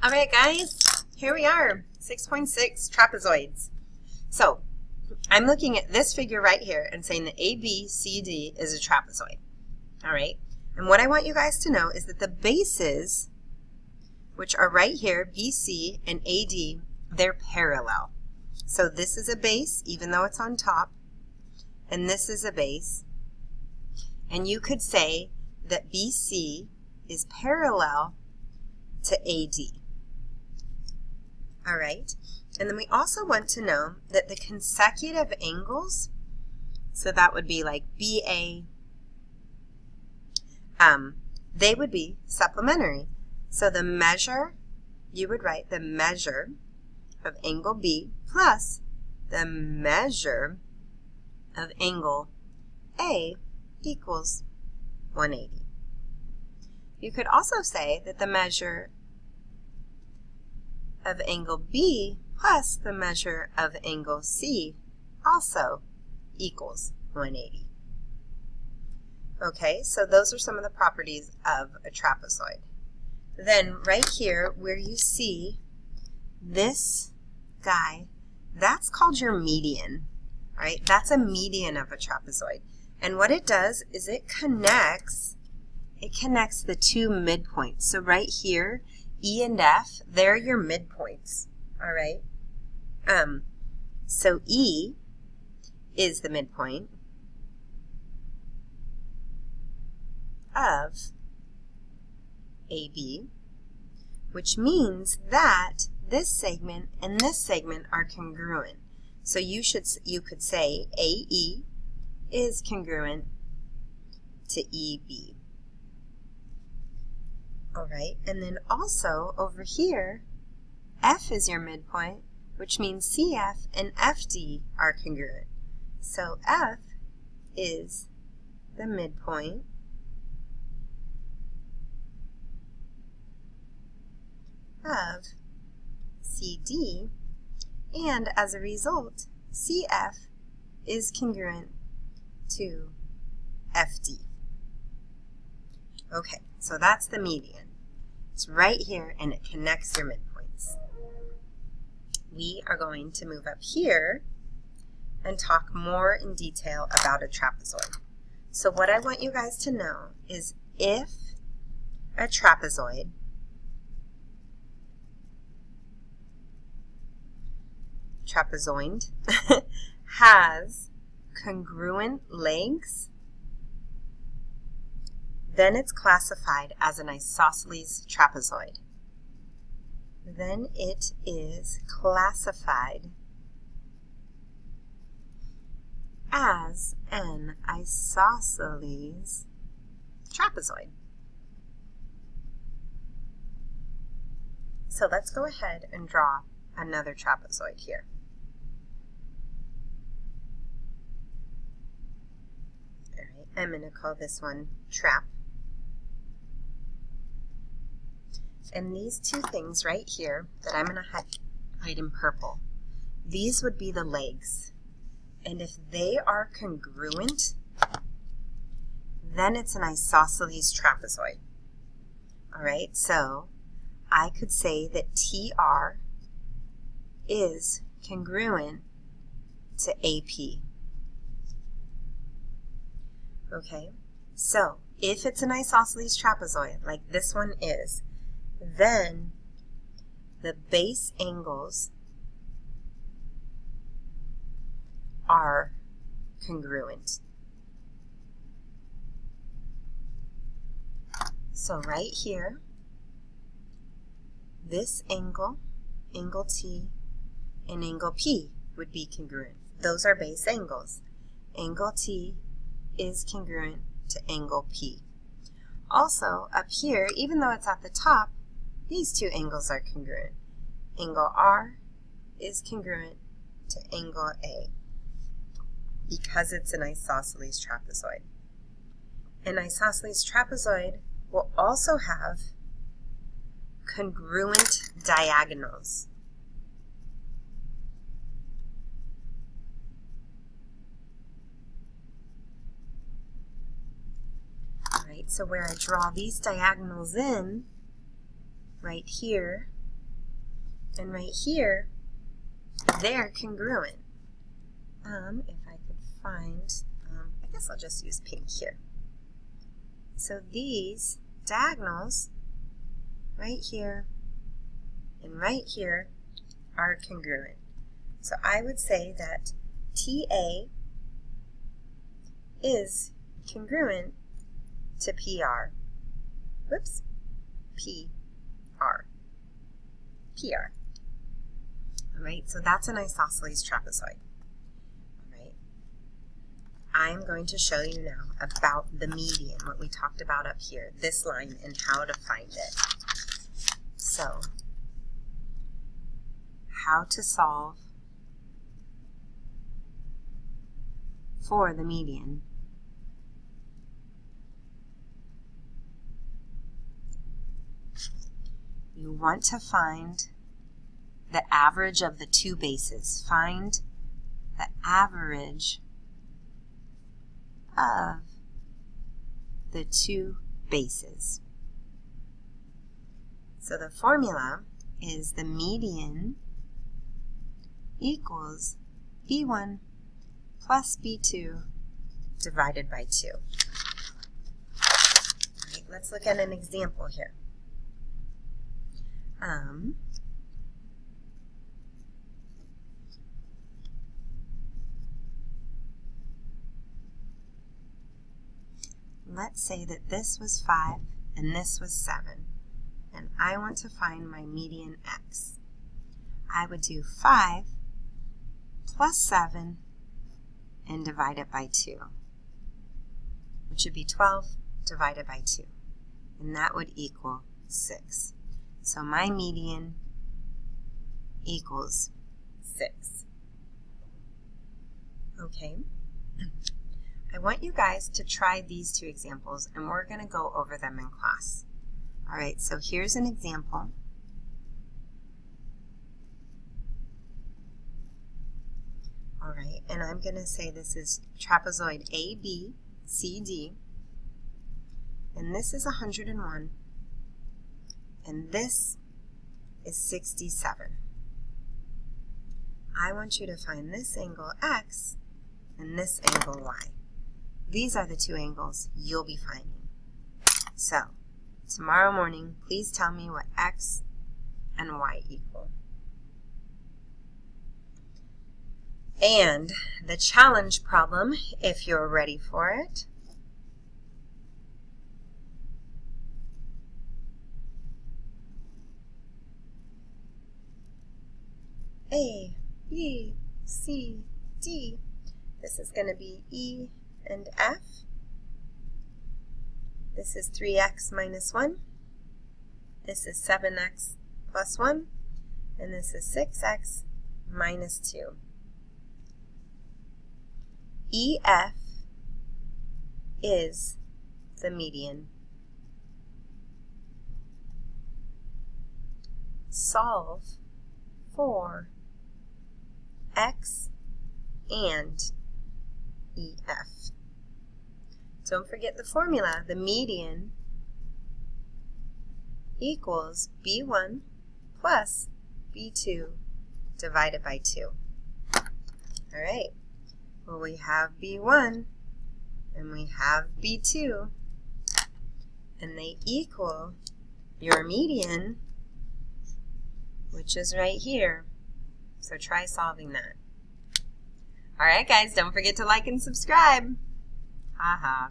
All right, guys, here we are, 6.6 trapezoids. So I'm looking at this figure right here and saying that ABCD is a trapezoid. All right, and what I want you guys to know is that the bases, which are right here, BC and AD, they're parallel. So this is a base, even though it's on top, and this is a base. And you could say that BC is parallel to AD. All right, and then we also want to know that the consecutive angles, so that would be like BA, they would be supplementary. So the measure, you would write the measure of angle B plus the measure of angle A equals 180. You could also say that the measure of angle B plus the measure of angle C also equals 180. Okay, so those are some of the properties of a trapezoid. Then right here where you see this guy, that's called your median, right? That's a median of a trapezoid. And what it does is it connects the two midpoints. So right here, E and F, they're your midpoints, all right? So E is the midpoint of AB, which means that this segment and this segment are congruent. So you could say AE is congruent to EB. All right, and then also over here, F is your midpoint, which means CF and FD are congruent. So F is the midpoint of CD, and as a result, CF is congruent to FD. Okay, so that's the median. It's right here and it connects your midpoints. We are going to move up here and talk more in detail about a trapezoid. So what I want you guys to know is if a trapezoid has congruent legs, then it's classified as an isosceles trapezoid. Then it is classified as an isosceles trapezoid. So let's go ahead and draw another trapezoid here. All right, I'm going to call this one trap. And these two things right here that I'm going to highlight in purple, these would be the legs. And if they are congruent, then it's an isosceles trapezoid. All right, so I could say that TR is congruent to AP. Okay, so if it's an isosceles trapezoid, like this one is, then the base angles are congruent. So right here, this angle, angle T, and angle P would be congruent. Those are base angles. Angle T is congruent to angle P. Also, up here, even though it's at the top, these two angles are congruent. Angle R is congruent to angle A because it's an isosceles trapezoid. An isosceles trapezoid will also have congruent diagonals. All right, so where I draw these diagonals in, right here, And right here, they're congruent. If I could find, I guess I'll just use pink here. So these diagonals, right here and right here, are congruent. So I would say that TA is congruent to PR. Whoops, PR. PR. All right, so that's an isosceles trapezoid. All right, I'm going to show you now about the median, what we talked about up here, this line, and how to find it. So, how to solve for the median. You want to find the average of the two bases. Find the average of the two bases. So the formula is the median equals B1 plus B2 divided by 2. All right, let's look at an example here. Let's say that this was 5 and this was 7, and I want to find my median x. I would do 5 plus 7 and divide it by 2, which would be 12 divided by 2, and that would equal 6. So my median equals 6. Okay. I want you guys to try these two examples, and we're going to go over them in class. All right, so here's an example. All right, and I'm going to say this is trapezoid ABCD, and this is 101, and this is 67. I want you to find this angle X and this angle Y. These are the two angles you'll be finding. So, tomorrow morning, please tell me what X and Y equal. And the challenge problem, if you're ready for it, A, B, C, D. This is going to be E and F. This is 3x minus 1. This is 7x plus 1. And this is 6x minus 2. EF is the median. Solve for X and EF. Don't forget the formula. The median equals B1 plus B2 divided by 2. All right. Well, we have B1 and we have B2, and they equal your median, which is right here. So try solving that. All right, guys, don't forget to like and subscribe. Ha ha.